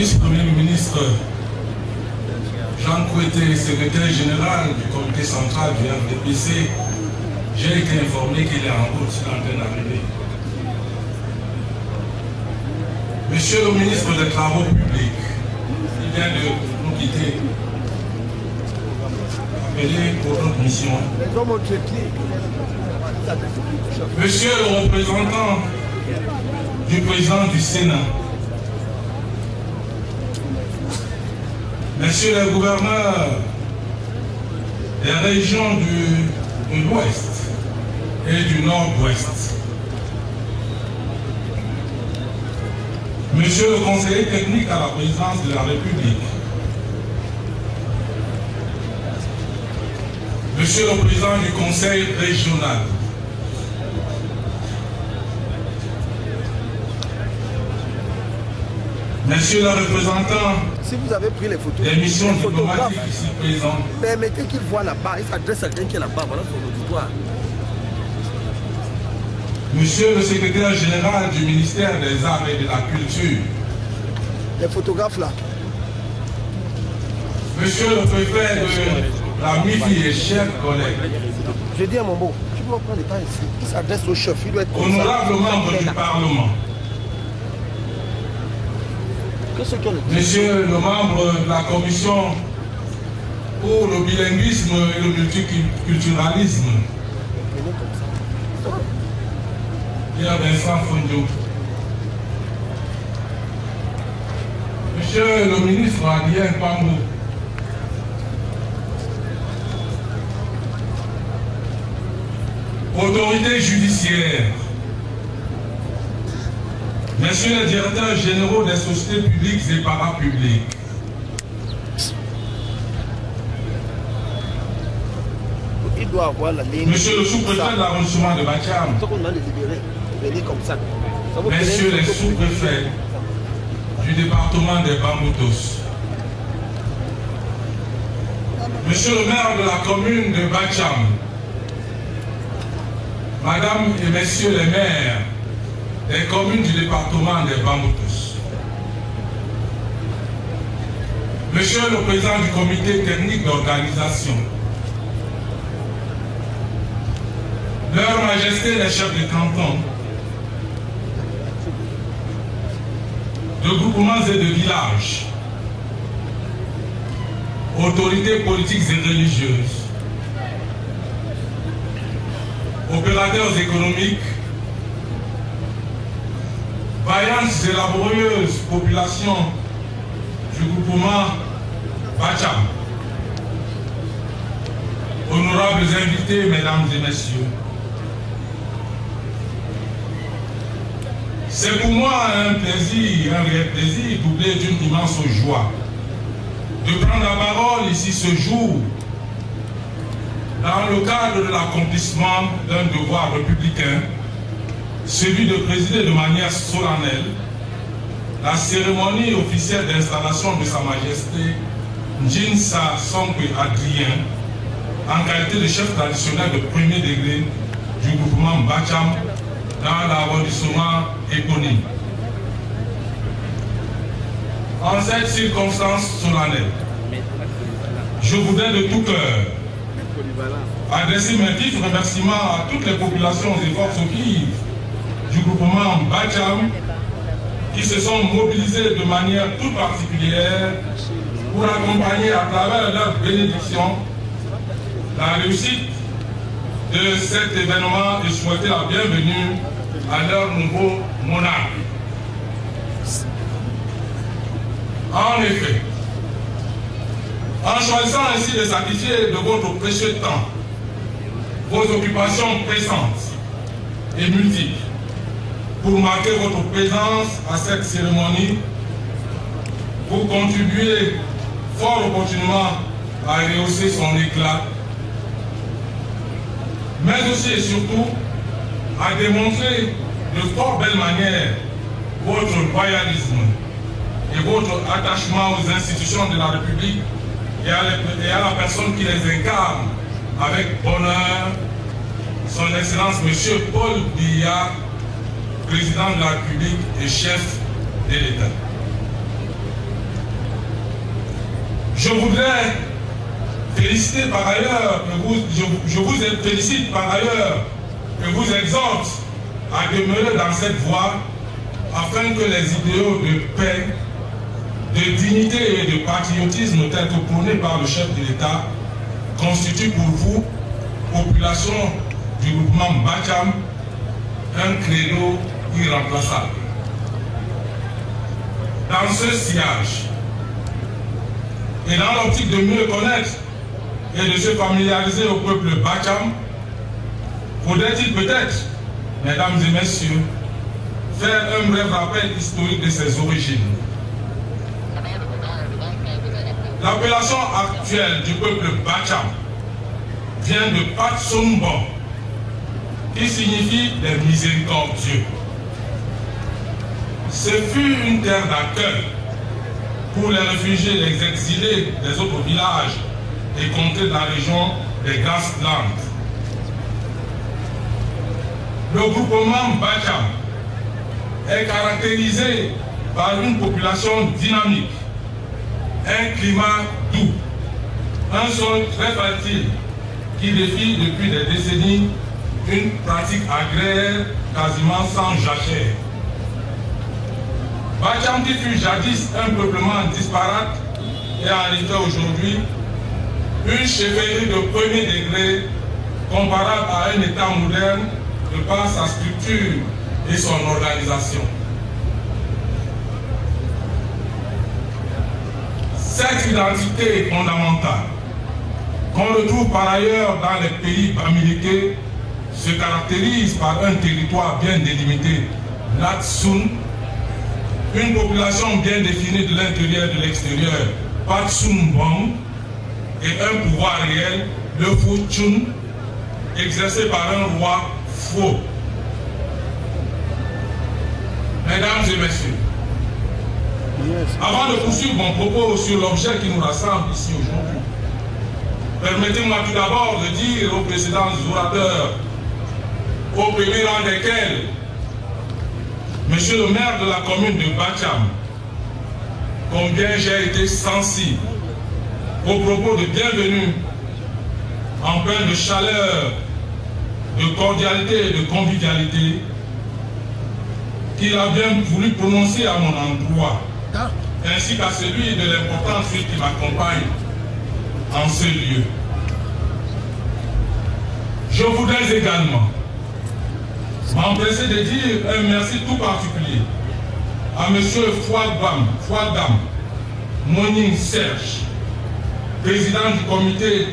vice-premier ministre Jean Kouété, secrétaire général du comité central du RDPC, j'ai été informé qu'il est en route, il est en train d'arriver. Monsieur le ministre des Travaux publics, il vient de nous quitter. Appelé pour notre mission. Monsieur le représentant du président du Sénat, Monsieur le gouverneur des régions de l'Ouest et du Nord-Ouest, Monsieur le conseiller technique à la présidence de la République, Monsieur le président du conseil régional, Monsieur le représentant, si vous avez pris les photos, des missions diplomatiques ici présentes, permettez qu'il voit là-bas, il s'adresse à quelqu'un qui est là-bas, voilà son auditoire. Monsieur le secrétaire général du ministère des Arts et de la Culture, les photographes là, Monsieur le préfet de la MIFI et chers collègues, je dis à mon beau, tu peux prendre le temps ici, il s'adresse au chef, il doit être honorables membres du Parlement, Monsieur le membre de la commission pour le bilinguisme et le multiculturalisme, Pierre Vincent Fondio, Monsieur le ministre Adrien Pambou, autorités judiciaires, Messieurs les directeurs généraux des sociétés publiques et parapubliques, il doit avoir la ligne. Monsieur le sous-préfet de l'arrondissement de Bacham, Messieurs les sous-préfets du département des Bamboutos, Monsieur le maire de la commune de Bacham, Madame et Messieurs les maires des communes du département des Bamboutos, Monsieur le président du comité technique d'organisation, Leur Majesté les chefs de canton, de groupements et de villages, autorités politiques et religieuses, opérateurs économiques, vaillantes et laborieuses populations du groupement Bacham, honorables invités, mesdames et messieurs, c'est pour moi un plaisir, un réel plaisir, doublé d'une immense joie, de prendre la parole ici ce jour, dans le cadre de l'accomplissement d'un devoir républicain, celui de présider de manière solennelle la cérémonie officielle d'installation de Sa Majesté Njinsa Songwe Adrien en qualité de chef traditionnel de premier degré du groupement Bacham dans l'arrondissement éponyme. En cette circonstance solennelle, je voudrais de tout cœur adresser mes vifs remerciements à toutes les populations et forces vives du groupement Bacham qui se sont mobilisés de manière toute particulière pour accompagner à travers leur bénédiction la réussite de cet événement et souhaiter la bienvenue à leur nouveau monarque. En effet, en choisissant ainsi de sacrifier de votre précieux temps, vos occupations pressantes et multiples, pour marquer votre présence à cette cérémonie, vous contribuez fort opportunément à rehausser son éclat, mais aussi et surtout à démontrer de fort belle manière votre loyalisme et votre attachement aux institutions de la République et à la personne qui les incarne avec bonheur, son Excellence M. Paul Biya, président de la République et chef de l'État. Je voudrais féliciter par ailleurs, je vous félicite par ailleurs et vous exhorte à demeurer dans cette voie afin que les idéaux de paix, de dignité et de patriotisme tels que prônés par le chef de l'État constituent pour vous, population du groupement Bacham, un credo irremplaçable. Dans ce sillage, et dans l'optique de mieux connaître et de se familiariser au peuple Bacham, faudrait-il peut-être, mesdames et messieurs, faire un bref rappel historique de ses origines. L'appellation actuelle du peuple Bacham vient de Patsumbon, qui signifie les miséricordieux. Ce fut une terre d'accueil pour les réfugiés, les exilés des autres villages et contrées de la région des Grasslands. Le groupement Bacham est caractérisé par une population dynamique, un climat doux, un sol très fertile qui défie depuis des décennies une pratique agraire quasiment sans jachère. Bacham qui fut jadis un peuplement disparate est en effet aujourd'hui une chefferie de premier degré comparable à un État moderne de par sa structure et son organisation. Cette identité est fondamentale, qu'on retrouve par ailleurs dans les pays bamileke, se caractérise par un territoire bien délimité, Latsun, une population bien définie de l'intérieur et de l'extérieur, Patsumbon, et un pouvoir réel, le Fuchun, exercé par un roi faux. Mesdames et messieurs, avant de poursuivre mon propos sur l'objet qui nous rassemble ici aujourd'hui, permettez-moi tout d'abord de dire aux précédents orateurs, au premier rang desquels Monsieur le maire de la commune de Bacham, combien j'ai été sensible aux propos de bienvenue, en plein de chaleur, de cordialité et de convivialité qu'il a bien voulu prononcer à mon endroit, ainsi qu'à celui de l'importance qui m'accompagne en ce lieu. Je voudrais également m'empresser de dire un merci tout particulier à M. Fouadam Moning Serge, président du comité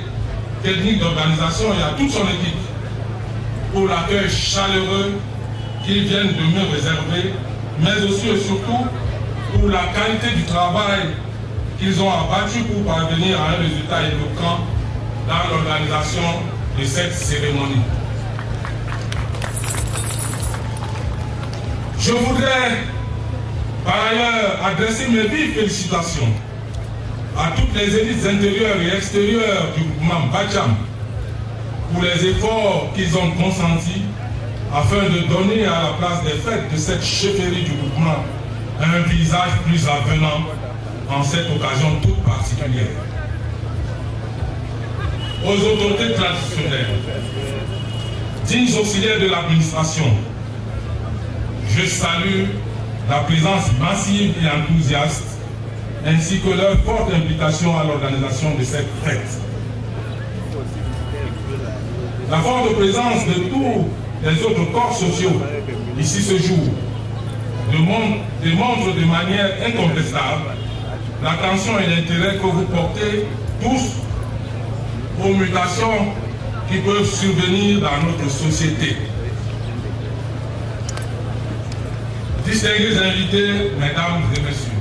technique d'organisation, et à toute son équipe pour l'accueil chaleureux qu'ils viennent de me réserver, mais aussi et surtout pour la qualité du travail qu'ils ont abattu pour parvenir à un résultat éloquent dans l'organisation de cette cérémonie. Je voudrais par ailleurs adresser mes vives félicitations à toutes les élites intérieures et extérieures du groupement Bacham pour les efforts qu'ils ont consentis afin de donner à la place des fêtes de cette chefferie du groupement un visage plus avenant en cette occasion toute particulière. Aux autorités traditionnelles, dignes auxiliaires de l'administration, je salue la présence massive et enthousiaste ainsi que leur forte implication à l'organisation de cette fête. La forte présence de tous les autres corps sociaux ici ce jour démontre de manière incontestable l'attention et l'intérêt que vous portez tous aux mutations qui peuvent survenir dans notre société. Distingués invités, mesdames et messieurs,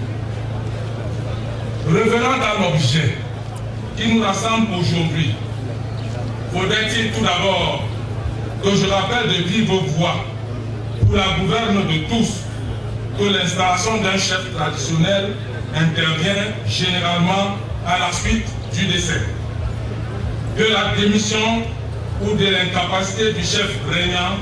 revenant à l'objet qui nous rassemble aujourd'hui, faudrait-il tout d'abord que je rappelle de vive voix pour la gouverne de tous que l'installation d'un chef traditionnel intervient généralement à la suite du décès, de la démission ou de l'incapacité du chef régnant,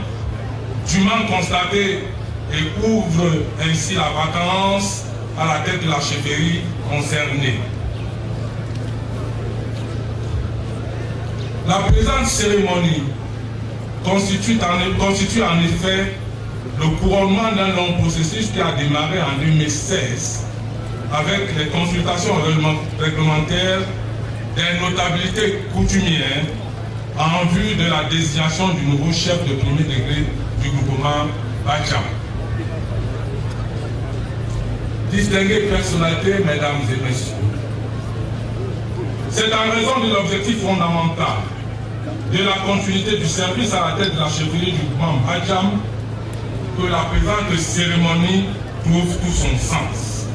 dûment constaté, et ouvre ainsi la vacance à la tête de la chefferie concernée. La présente cérémonie constitue en effet le couronnement d'un long processus qui a démarré en 2016 avec les consultations réglementaires des notabilités coutumières en vue de la désignation du nouveau chef de premier degré du groupement Bacham. Distinguées personnalités, mesdames et messieurs, c'est en raison de l'objectif fondamental de la continuité du service à la tête de la chefferie du groupement Bacham que la présente cérémonie trouve tout son sens.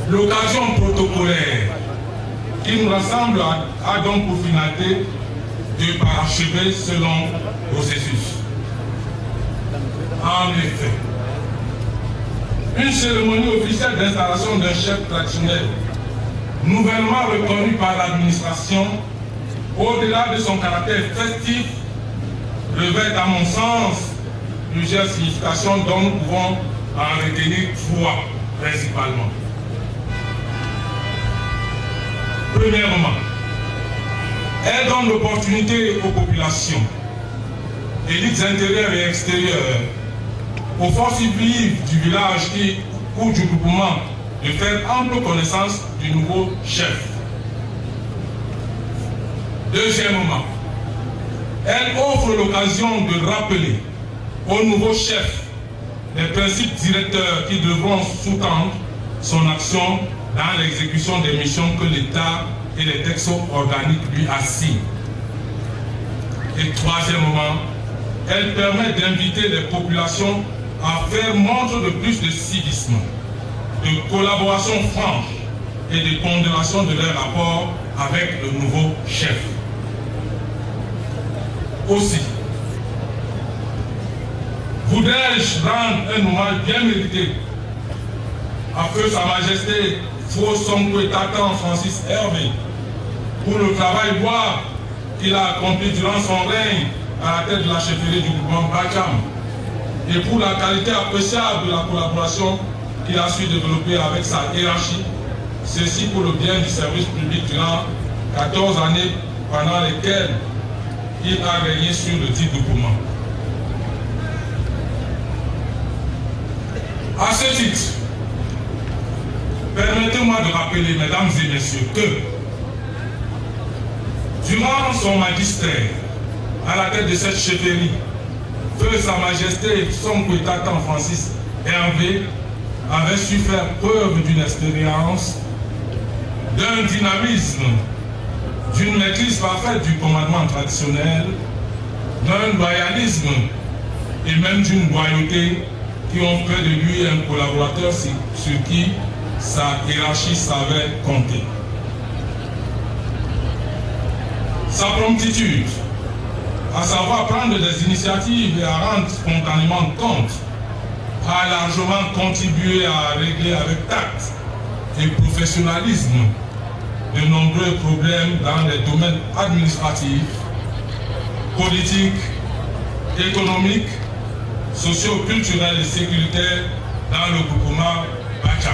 L'occasion protocolaire qui nous rassemble a donc pour finalité de parachever ce long processus. En effet, une cérémonie officielle d'installation d'un chef traditionnel nouvellement reconnu par l'administration, au-delà de son caractère festif, revêt à mon sens plusieurs significations dont nous pouvons en retenir trois principalement. Premièrement, elle donne l'opportunité aux populations, élites intérieures et extérieures, aux forces vives du village ou du groupement de faire ample connaissance du nouveau chef. Deuxièmement, elle offre l'occasion de rappeler au nouveau chef les principes directeurs qui devront sous-tendre son action dans l'exécution des missions que l'État et les textes organiques lui assignent. Et troisièmement, elle permet d'inviter les populations à faire montre de plus de civisme, de collaboration franche et de pondération de leurs rapports avec le nouveau chef. Aussi, voudrais-je rendre un hommage bien mérité à Feu Sa Majesté Fo Sonkwe Tatan Francis Hervé pour le travail bois qu'il a accompli durant son règne à la tête de la chefferie du groupement Bacham et pour la qualité appréciable de la collaboration qu'il a su développer avec sa hiérarchie, ceci pour le bien du service public durant 14 années pendant lesquelles il a régné sur le dit groupement. À ce titre, permettez-moi de rappeler, mesdames et messieurs, que durant son magistère à la tête de cette chefferie, Feu Sa Majesté Sonkwe Tatan Francis Hervé avait su faire preuve d'une expérience, d'un dynamisme, d'une maîtrise parfaite du commandement traditionnel, d'un loyalisme et même d'une loyauté qui ont fait de lui un collaborateur sur qui sa hiérarchie savait compter. Sa promptitude, à savoir prendre des initiatives et à rendre spontanément compte, a largement contribué à régler avec tact et professionnalisme de nombreux problèmes dans les domaines administratifs, politiques, économiques, socio-culturels et sécuritaires dans le groupement Bacham.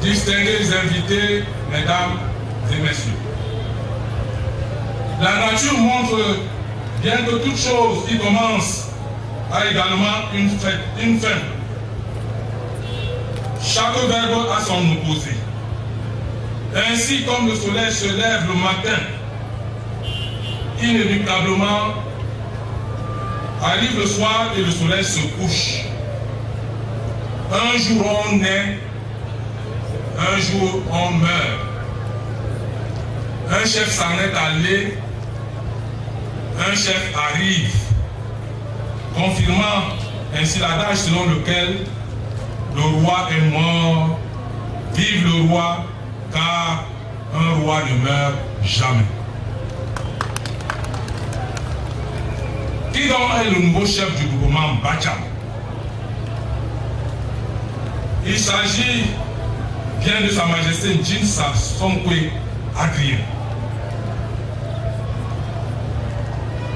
Distingués invités, mesdames et messieurs, la nature montre bien que toute chose qui commence a également une fin. Chaque verbe a son opposé. Ainsi comme le soleil se lève le matin, inéluctablement arrive le soir et le soleil se couche. Un jour on naît, un jour on meurt. Un chef s'en est allé, un chef arrive, confirmant ainsi l'adage selon lequel le roi est mort, vive le roi, car un roi ne meurt jamais. Qui donc est le nouveau chef du groupement Bacham? Il s'agit bien de Sa Majesté Jinsa Sonkwe Adrien.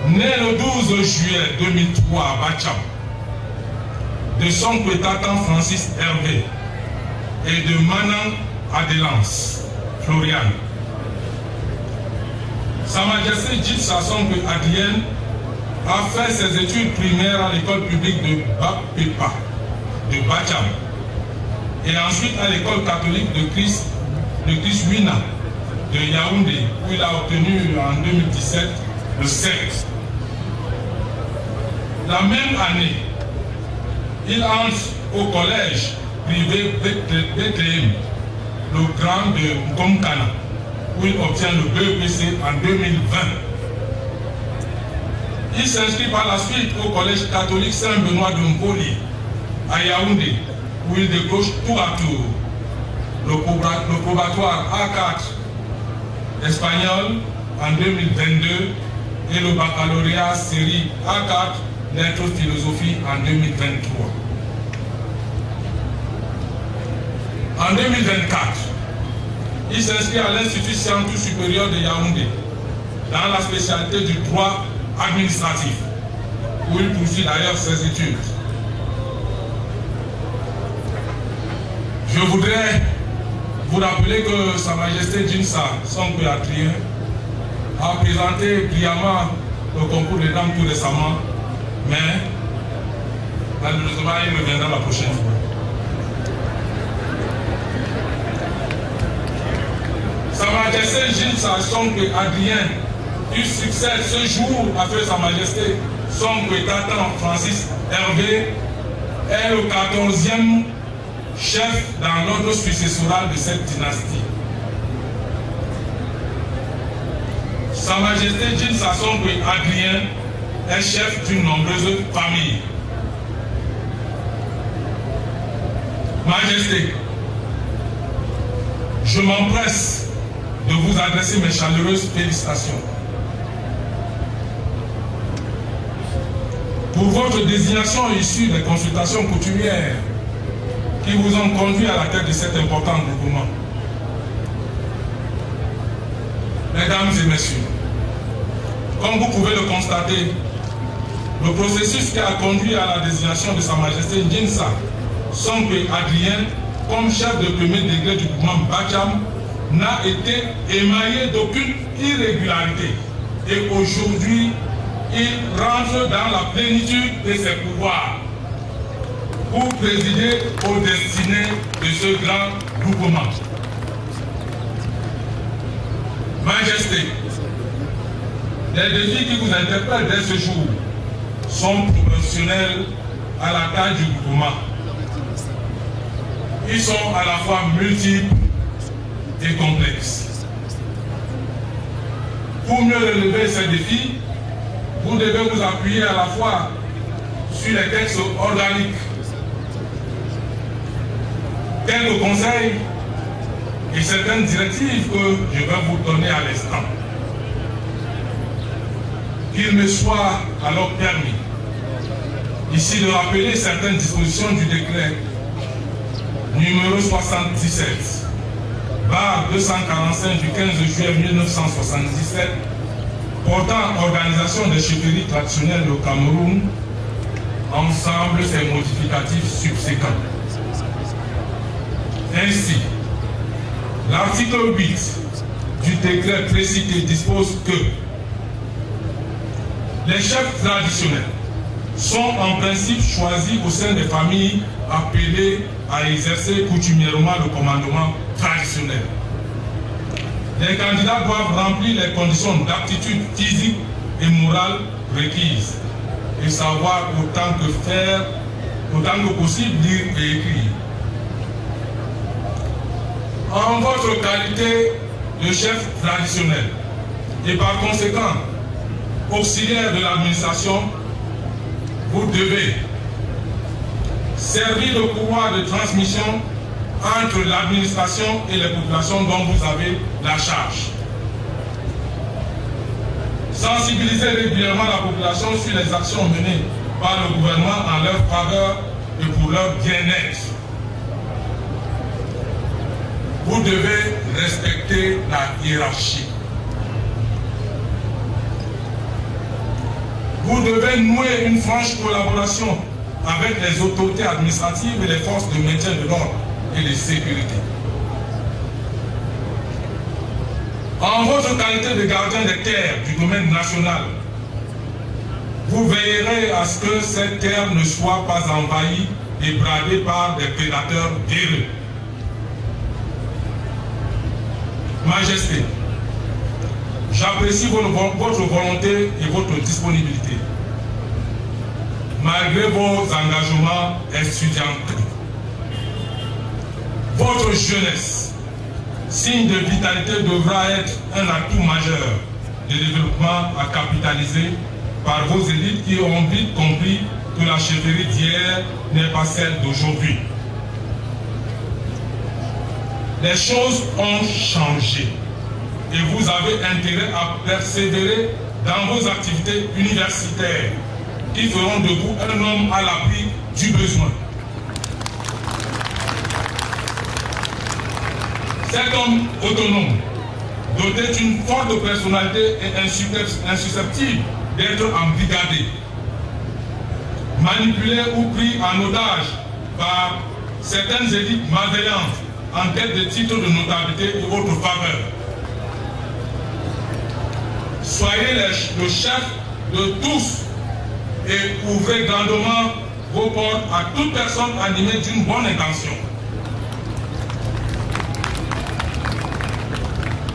Né le 12 juillet 2003 à Bacham, de Sonkwe Tatan Francis Hervé et de Manan Adelance, Florian. Sa Majesté Djinsa Songwe Adrien a fait ses études primaires à l'école publique de Bapepa, de Bacham, et ensuite à l'école catholique de Christ Wina, de Yaoundé, où il a obtenu en 2017 le CERT. La même année, il entre au collège privé Bethléem, le Grand de Ngomkana, où il obtient le BEPC en 2020. Il s'inscrit par la suite au collège catholique Saint-Benoît de Mpoli, à Yaoundé, où il décroche tour à tour le probatoire A4 espagnol en 2022 et le baccalauréat série A4 lettres philosophie en 2023. En 2024, il s'inscrit à l'Institut scientifique supérieur de Yaoundé dans la spécialité du droit administratif, où il poursuit d'ailleurs ses études. Je voudrais vous rappeler que Sa Majesté Djinsa Songwe Adrien a présenté brillamment le concours des dames tout récemment, mais malheureusement il reviendra la prochaine fois. Sa Majesté Djinsa Songwe Adrien qui succède ce jour à feu Sa Majesté Songwe Tatan Francis Hervé est le 14e chef dans l'ordre successoral de cette dynastie. Sa Majesté Djinsa Songwe Adrien est chef d'une nombreuse famille. Majesté, je m'empresse de vous adresser mes chaleureuses félicitations pour votre désignation issue des consultations coutumières qui vous ont conduit à la tête de cet important groupement. Mesdames et messieurs, comme vous pouvez le constater, le processus qui a conduit à la désignation de Sa Majesté Djinsa Songwe Adrien comme chef de premier degré du groupement Bacham n'a été émaillé d'aucune irrégularité. Et aujourd'hui, il rentre dans la plénitude de ses pouvoirs pour présider aux destinées de ce grand groupement. Majesté, les défis qui vous interpellent dès ce jour sont proportionnels à la taille du groupement. Ils sont à la fois multiples et complexes. Pour mieux relever ces défis, vous devez vous appuyer à la fois sur les textes organiques, quelques conseils et certaines directives que je vais vous donner à l'instant. Qu'il me soit alors permis ici de rappeler certaines dispositions du décret numéro 77 barre 245 du 15 juillet 1977 portant organisation des chefferies traditionnelles au Cameroun, ensemble ces modificatifs subséquents. Ainsi, l'article 8 du décret précité dispose que les chefs traditionnels sont en principe choisis au sein des familles appelées à exercer coutumièrement le commandement traditionnel. Les candidats doivent remplir les conditions d'aptitude physique et morale requises et savoir autant que possible lire et écrire. En votre qualité de chef traditionnel et par conséquent auxiliaire de l'administration, vous devez servir le pouvoir de transmission entre l'administration et les populations dont vous avez la charge. Sensibiliser régulièrement la population sur les actions menées par le gouvernement en leur faveur et pour leur bien-être. Vous devez respecter la hiérarchie. Vous devez nouer une franche collaboration avec les autorités administratives et les forces de maintien de l'ordre et de sécurité. En votre qualité de gardien des terres du domaine national, vous veillerez à ce que cette terre ne soit pas envahie et bradée par des prédateurs véreux. Majesté, j'apprécie votre volonté et votre disponibilité, malgré vos engagements estudiantins. Votre jeunesse, signe de vitalité, devra être un atout majeur de développement à capitaliser par vos élites qui ont vite compris que la chefferie d'hier n'est pas celle d'aujourd'hui. Les choses ont changé et vous avez intérêt à persévérer dans vos activités universitaires qui feront de vous un homme à l'abri du besoin. Cet homme autonome, doté d'une forte personnalité et insusceptible d'être embrigadé, manipulé ou pris en otage par certaines élites malveillantes en quête de titres de notabilité et autres faveurs. Soyez le chef de tous et ouvrez grandement vos portes à toute personne animée d'une bonne intention.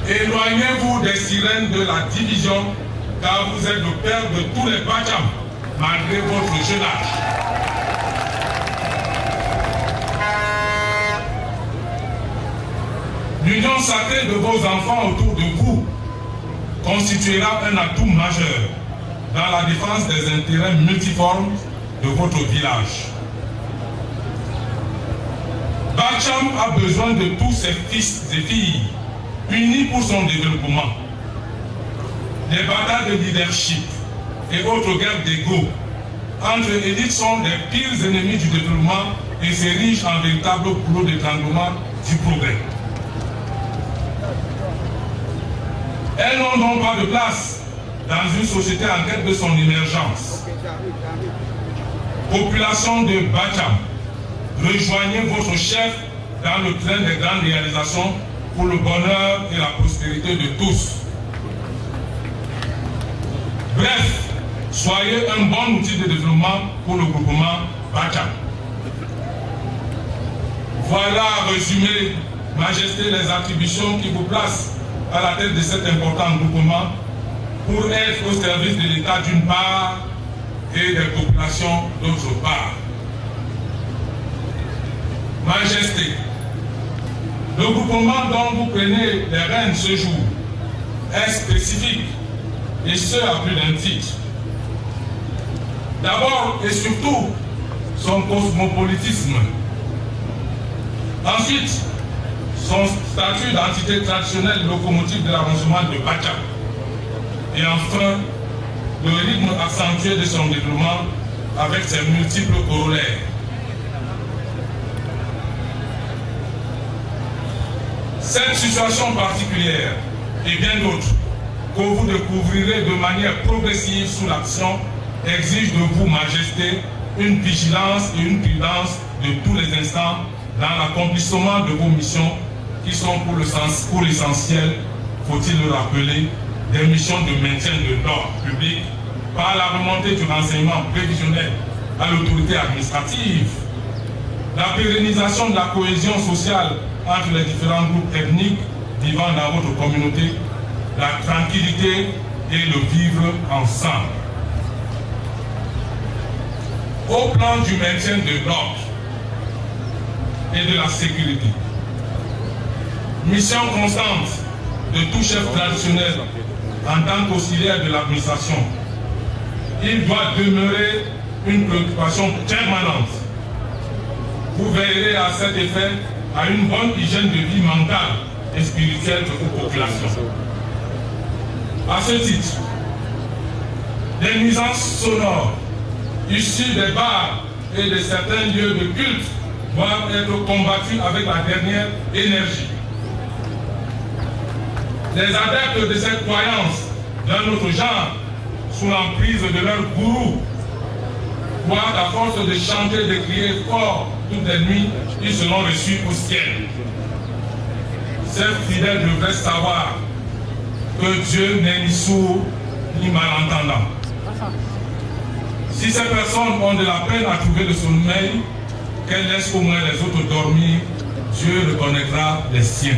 Éloignez-vous des sirènes de la division, car vous êtes le père de tous les Bacham, malgré votre jeune âge. L'union sacrée de vos enfants autour de vous constituera un atout majeur dans la défense des intérêts multiformes de votre village. Bacham a besoin de tous ses fils et filles unis pour son développement. Les batailles de leadership et autres guerres d'ego entre élites sont les pires ennemis du développement et s'érigent en véritable goulot d'étranglement du progrès. Elles n'ont donc pas de place dans une société en quête de son émergence. Population de Bacham, rejoignez votre chef dans le train des grandes réalisations pour le bonheur et la prospérité de tous. Bref, soyez un bon outil de développement pour le groupement Bacham. Voilà résumé, Majesté, les attributions qui vous placent à la tête de cet important groupement pour être au service de l'État d'une part et des populations d'autre part. Majesté, le groupement dont vous prenez les rênes ce jour est spécifique et ce à plus d'un titre. D'abord et surtout, son cosmopolitisme. Ensuite, son statut d'entité traditionnelle locomotive de l'avancement de Bacham. Et enfin, le rythme accentué de son développement avec ses multiples corollaires. Cette situation particulière et bien d'autres que vous découvrirez de manière progressive sous l'action exige de vous, Majesté, une vigilance et une prudence de tous les instants dans l'accomplissement de vos missions qui sont pour l'essentiel, faut-il le rappeler, des missions de maintien de l'ordre public par la remontée du renseignement prévisionnel à l'autorité administrative, la pérennisation de la cohésion sociale entre les différents groupes ethniques vivant dans votre communauté, la tranquillité et le vivre ensemble. Au plan du maintien de l'ordre et de la sécurité, mission constante de tout chef traditionnel en tant qu'auxiliaire de l'administration, il doit demeurer une préoccupation permanente. Vous veillerez à cet effet à une bonne hygiène de vie mentale et spirituelle de vos populations. À ce titre, les nuisances sonores issues des bars et de certains lieux de culte doivent être combattues avec la dernière énergie. Les adeptes de cette croyance d'un autre genre, sous l'emprise de leur gourou, voient à force de chanter, de crier fort toutes les nuits, ils seront reçus au ciel. Ces fidèles devraient savoir que Dieu n'est ni sourd ni malentendant. Si ces personnes ont de la peine à trouver le sommeil, qu'elles laissent au moins les autres dormir, Dieu reconnaîtra les siens.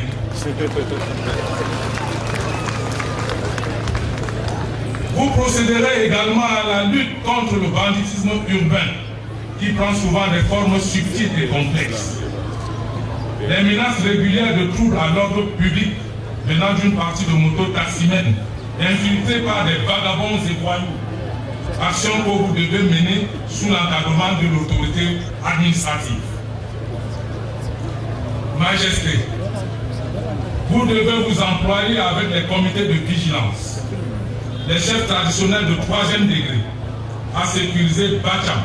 Vous procéderez également à la lutte contre le banditisme urbain, qui prend souvent des formes subtiles et complexes. Les menaces régulières de troubles à l'ordre public venant d'une partie de moto-taximènes, infiltrés par des vagabonds et voyous, action que vous devez mener sous l'encadrement de l'autorité administrative. Majesté, vous devez vous employer avec les comités de vigilance, les chefs traditionnels de 3e degré, à sécuriser Bacham,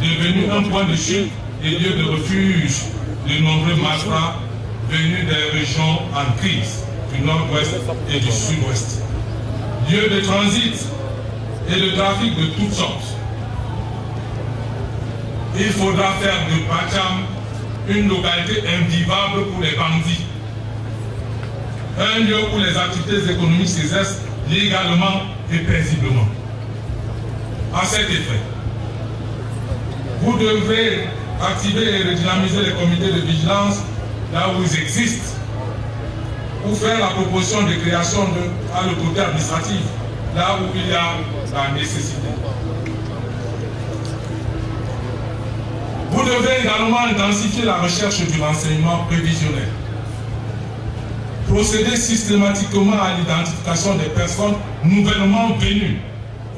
devenu un point de chute et lieu de refuge de nombreux malfrats venus des régions en crise du nord-ouest et du sud-ouest. Lieu de transit et de trafic de toutes sortes. Il faudra faire de Bacham une localité invivable pour les bandits. Un lieu où les activités économiques s'exercent légalement et paisiblement. À cet effet, vous devrez activer et redynamiser les comités de vigilance là où ils existent, ou faire la proposition de création à l'autorité administrative là où il y a la nécessité. Vous devez également intensifier la recherche du renseignement prévisionnel. Procéder systématiquement à l'identification des personnes nouvellement venues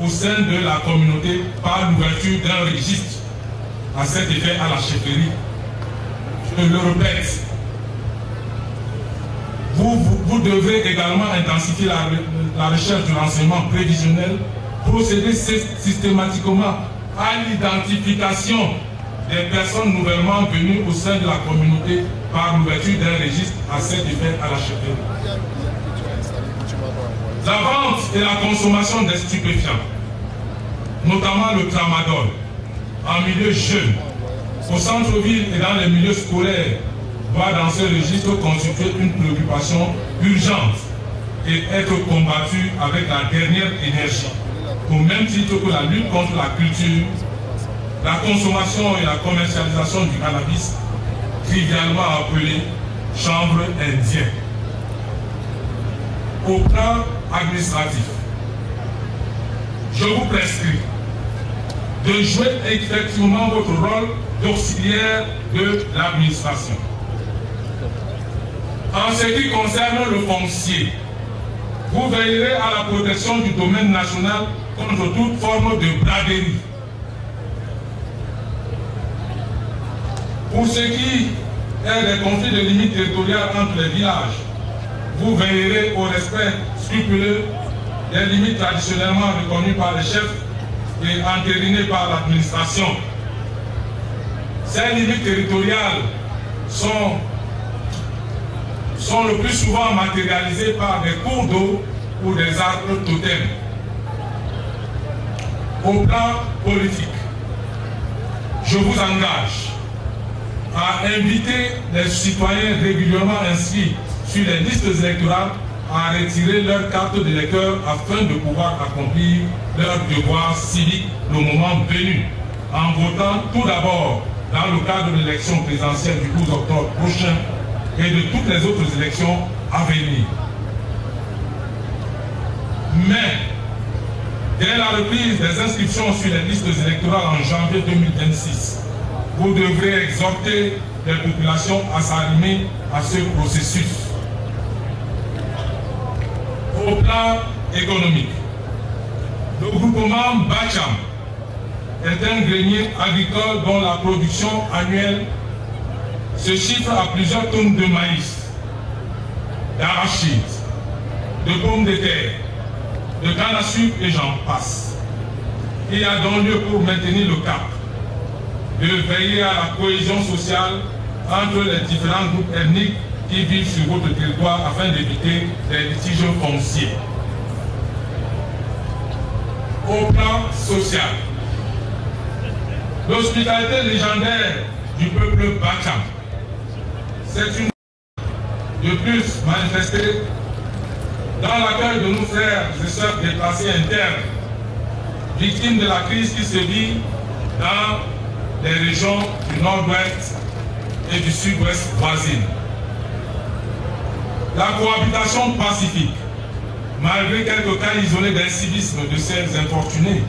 au sein de la communauté par l'ouverture d'un registre. À cet effet, à la chefferie, je le répète, vous devez également intensifier la recherche du renseignement prévisionnel, procéder systématiquement à l'identification des personnes nouvellement venues au sein de la communauté par l'ouverture d'un registre, à cet effet à la chefferie. La vente et la consommation des stupéfiants, notamment le tramadol, en milieu jeune, au centre-ville et dans les milieux scolaires, doit dans ce registre constituer une préoccupation urgente et être combattue avec la dernière énergie, au même titre que la lutte contre la culture, la consommation et la commercialisation du cannabis, trivialement appelé chanvre indien. Au plan administratif, je vous prescris de jouer effectivement votre rôle d'auxiliaire de l'administration. En ce qui concerne le foncier, vous veillerez à la protection du domaine national contre toute forme de braderie. Pour ce qui est des conflits de limites territoriales entre les villages, vous veillerez au respect scrupuleux des limites traditionnellement reconnues par les chefs et entérinées par l'administration. Ces limites territoriales sont le plus souvent matérialisées par des cours d'eau ou des arbres totems. Au plan politique, je vous engage à inviter les citoyens régulièrement inscrits sur les listes électorales à retirer leur carte d'électeur afin de pouvoir accomplir leur devoir civique le moment venu, en votant tout d'abord dans le cadre de l'élection présidentielle du 12 octobre prochain et de toutes les autres élections à venir. Mais, dès la reprise des inscriptions sur les listes électorales en janvier 2026, vous devrez exhorter les populations à s'arrimer à ce processus. Au plan économique, le groupement Bacham est un grenier agricole dont la production annuelle se chiffre à plusieurs tonnes de maïs, d'arachides, de pommes de terre, de canne à sucre et j'en passe. Il y a donc lieu pour maintenir le cap, de veiller à la cohésion sociale entre les différents groupes ethniques qui vivent sur votre territoire afin d'éviter les litiges fonciers. Au plan social, l'hospitalité légendaire du peuple Bacham, c'est une de plus manifestée dans l'accueil de nos frères et sœurs déplacés internes, victimes de la crise qui se vit dans les régions du nord-ouest et du sud-ouest voisines. La cohabitation pacifique, malgré quelques cas isolés d'incivisme de ces infortunés,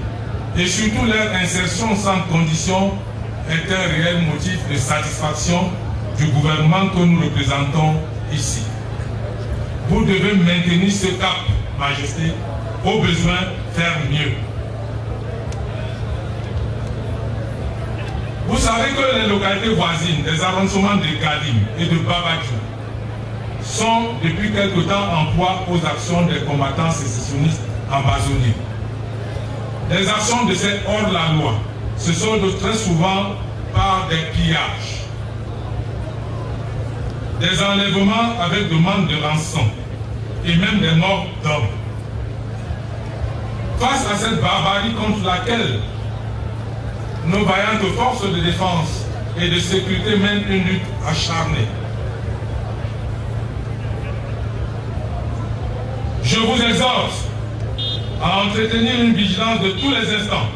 et surtout leur insertion sans condition, est un réel motif de satisfaction du gouvernement que nous représentons ici. Vous devez maintenir ce cap, Majesté, au besoin faire mieux. Vous savez que les localités voisines des arrondissements de Gadim et de Babadjou sont depuis quelque temps en proie aux actions des combattants sécessionnistes embassonnés. Les actions de ces hors-la-loi se soldent très souvent par des pillages, des enlèvements avec demande de rançon et même des morts d'hommes. Face à cette barbarie contre laquelle nos vaillantes forces de défense et de sécurité mènent une lutte acharnée, je vous exhorte à entretenir une vigilance de tous les instants,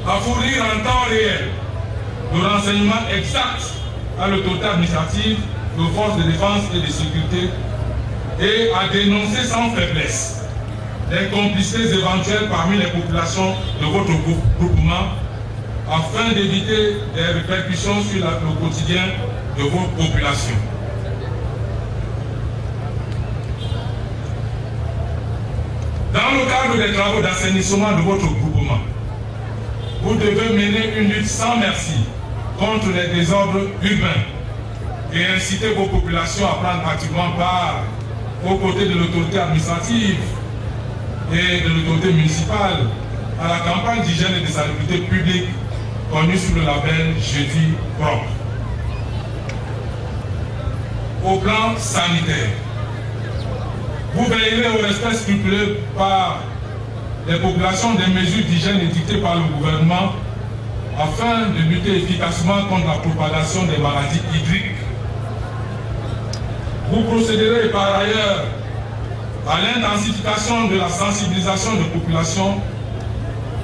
à fournir en temps réel le renseignement exact à l'autorité administrative, aux forces de défense et de sécurité, et à dénoncer sans faiblesse les complicités éventuelles parmi les populations de votre groupement, afin d'éviter des répercussions sur le quotidien de vos populations. Dans le cadre des travaux d'assainissement de votre groupement, vous devez mener une lutte sans merci contre les désordres urbains et inciter vos populations à prendre activement part aux côtés de l'autorité administrative et de l'autorité municipale à la campagne d'hygiène et de salubrité publique connue sous le label Jeudi propre. Au plan sanitaire, vous veillerez au respect scrupuleux par les populations des mesures d'hygiène édictées par le gouvernement afin de lutter efficacement contre la propagation des maladies hydriques. Vous procéderez par ailleurs à l'intensification de la sensibilisation de populations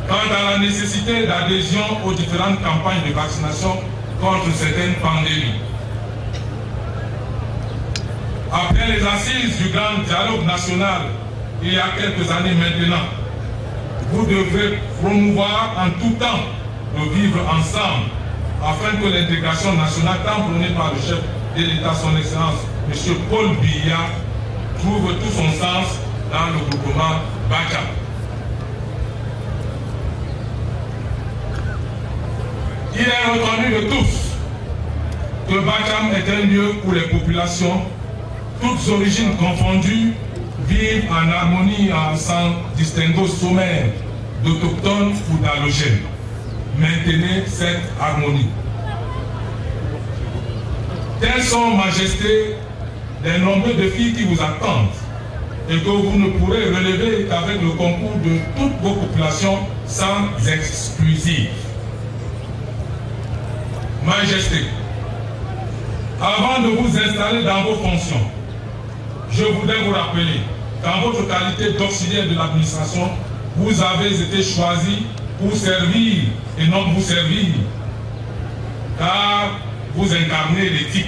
quant à la nécessité d'adhésion aux différentes campagnes de vaccination contre certaines pandémies. Après les assises du grand dialogue national, il y a quelques années maintenant, vous devrez promouvoir en tout temps le vivre ensemble afin que l'intégration nationale tant prônée par le chef de l'État, son Excellence, M. Paul Biya, trouve tout son sens dans le groupement Bacham. Il est reconnu de tous que Bacham est un lieu où les populations, toutes origines confondues, vivent en harmonie sans distinguo sommaire d'autochtones ou d'allogènes. Maintenez cette harmonie. Telles sont, Majesté, les nombreux défis qui vous attendent et que vous ne pourrez relever qu'avec le concours de toutes vos populations sans exclusive. Majesté, avant de vous installer dans vos fonctions, je voudrais vous rappeler qu'en votre qualité d'auxiliaire de l'administration, vous avez été choisi pour servir et non vous servir, car vous incarnez l'éthique.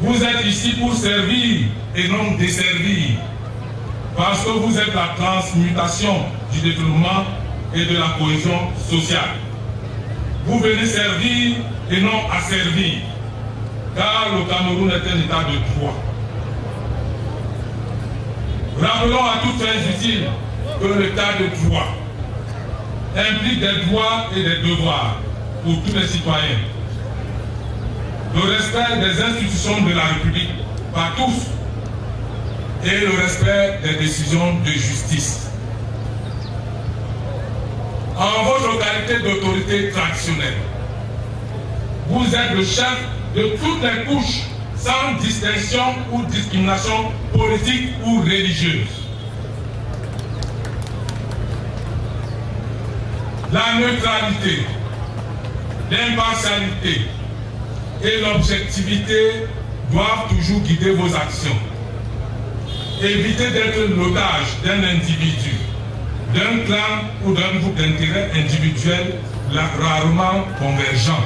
Vous êtes ici pour servir et non desservir, parce que vous êtes la transmutation du développement et de la cohésion sociale. Vous venez servir et non asservir, car le Cameroun est un état de droit. Rappelons à toutes fins utiles que l'état de droit implique des droits et des devoirs pour tous les citoyens. Le respect des institutions de la République par tous et le respect des décisions de justice. En votre qualité d'autorité traditionnelle, vous êtes le chef de toutes les couches sans distinction ou discrimination politique ou religieuse. La neutralité, l'impartialité et l'objectivité doivent toujours guider vos actions. éviter d'être l'otage d'un individu, d'un clan ou d'un groupe d'intérêts individuels rarement convergents.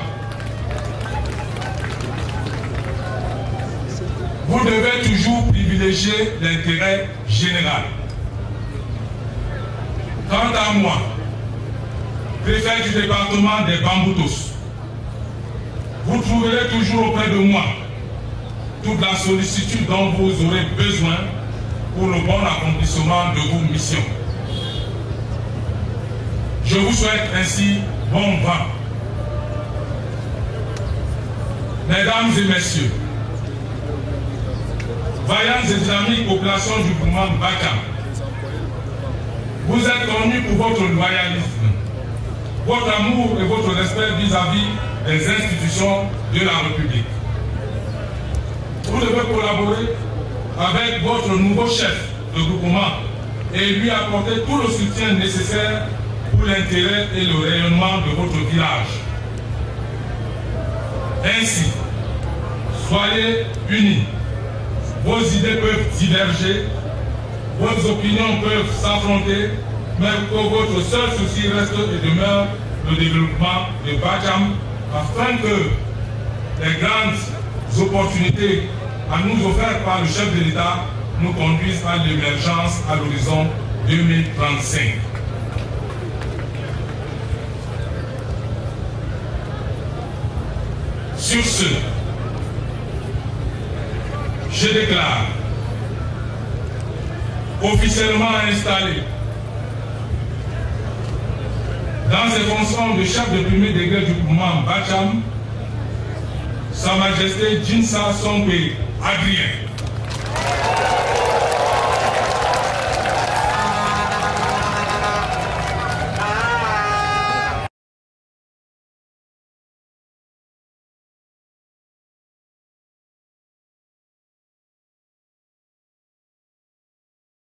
Vous devez toujours privilégier l'intérêt général. Quant à moi, préfet du département des Bamboutos, vous trouverez toujours auprès de moi toute la sollicitude dont vous aurez besoin pour le bon accomplissement de vos missions. Je vous souhaite ainsi bon vent. Mesdames et messieurs, vaillantes et dynamiques populations du mouvement Bacham, vous êtes connus pour votre loyalisme, votre amour et votre respect vis-à-vis des institutions de la République. Vous devez collaborer avec votre nouveau chef de groupement et lui apporter tout le soutien nécessaire pour l'intérêt et le rayonnement de votre village. Ainsi, soyez unis. Vos idées peuvent diverger, vos opinions peuvent s'affronter, mais que votre seul souci reste et demeure le développement de Bacham afin que les grandes opportunités à nous offertes par le chef de l'État nous conduisent à l'émergence à l'horizon 2035. Sur ce, je déclare officiellement installé dans ses fonctions de chef de premier degré du mouvement Bacham, Sa Majesté Jinsa Songbe Adrien.